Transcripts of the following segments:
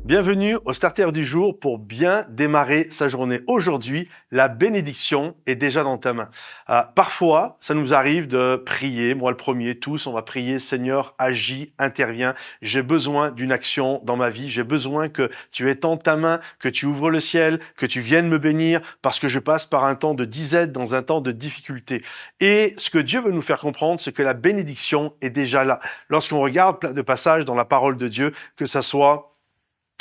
Bienvenue au Starter du jour pour bien démarrer sa journée. Aujourd'hui, la bénédiction est déjà dans ta main. Parfois, ça nous arrive de prier, moi le premier, tous, on va prier, Seigneur, agis, interviens, j'ai besoin d'une action dans ma vie, j'ai besoin que tu étendes ta main, que tu ouvres le ciel, que tu viennes me bénir, parce que je passe par un temps de disette, dans un temps de difficulté. Et ce que Dieu veut nous faire comprendre, c'est que la bénédiction est déjà là. Lorsqu'on regarde plein de passages dans la parole de Dieu, que ça soit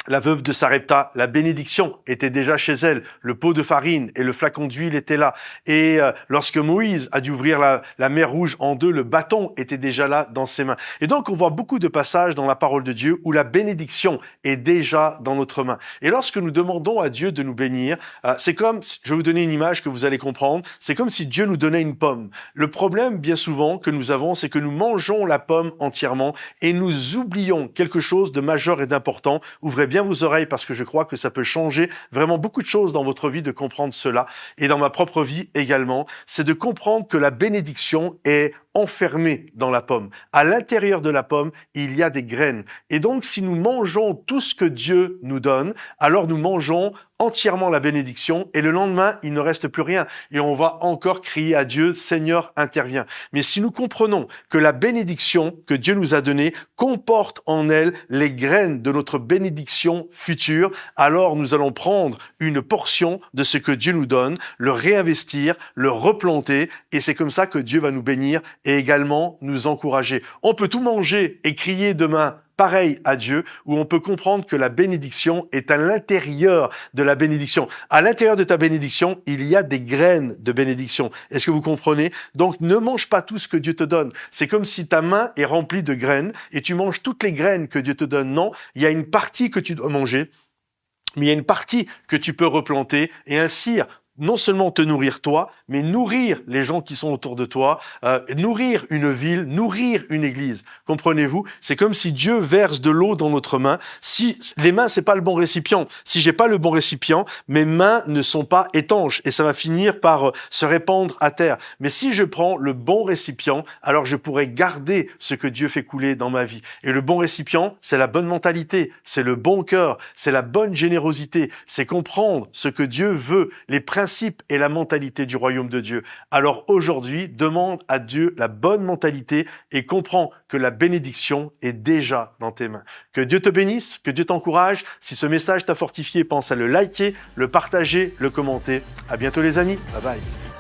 la veuve de Sarepta, la bénédiction était déjà chez elle. Le pot de farine et le flacon d'huile étaient là. Et lorsque Moïse a dû ouvrir la mer Rouge en deux, le bâton était déjà là dans ses mains. Et donc, on voit beaucoup de passages dans la parole de Dieu où la bénédiction est déjà dans notre main. Et lorsque nous demandons à Dieu de nous bénir, c'est comme, je vais vous donner une image que vous allez comprendre, c'est comme si Dieu nous donnait une pomme. Le problème, bien souvent, que nous avons, c'est que nous mangeons la pomme entièrement et nous oublions quelque chose de majeur et d'important. Ouvrez bien vos oreilles parce que je crois que ça peut changer vraiment beaucoup de choses dans votre vie de comprendre cela et dans ma propre vie également, c'est de comprendre que la bénédiction est enfermée dans la pomme. À l'intérieur de la pomme, il y a des graines. Et donc, si nous mangeons tout ce que Dieu nous donne, alors nous mangeons entièrement la bénédiction et le lendemain, il ne reste plus rien. Et on va encore crier à Dieu, Seigneur, interviens. Mais si nous comprenons que la bénédiction que Dieu nous a donnée comporte en elle les graines de notre bénédiction future, alors nous allons prendre une portion de ce que Dieu nous donne, le réinvestir, le replanter et c'est comme ça que Dieu va nous bénir et également nous encourager. On peut tout manger et crier demain pareil à Dieu, où on peut comprendre que la bénédiction est à l'intérieur de la bénédiction. À l'intérieur de ta bénédiction, il y a des graines de bénédiction. Est-ce que vous comprenez? Donc, ne mange pas tout ce que Dieu te donne. C'est comme si ta main est remplie de graines et tu manges toutes les graines que Dieu te donne. Non, il y a une partie que tu dois manger, mais il y a une partie que tu peux replanter et ainsi non seulement te nourrir toi, mais nourrir les gens qui sont autour de toi, nourrir une ville, nourrir une église. Comprenez-vous? C'est comme si Dieu verse de l'eau dans notre main. Si les mains, c'est pas le bon récipient. Si j'ai pas le bon récipient, mes mains ne sont pas étanches et ça va finir par se répandre à terre. Mais si je prends le bon récipient, alors je pourrai garder ce que Dieu fait couler dans ma vie. Et le bon récipient, c'est la bonne mentalité, c'est le bon cœur, c'est la bonne générosité, c'est comprendre ce que Dieu veut, les principes et la mentalité du royaume de Dieu. Alors aujourd'hui, demande à Dieu la bonne mentalité et comprends que la bénédiction est déjà dans tes mains. Que Dieu te bénisse, que Dieu t'encourage. Si ce message t'a fortifié, pense à le liker, le partager, le commenter. À bientôt les amis. Bye bye.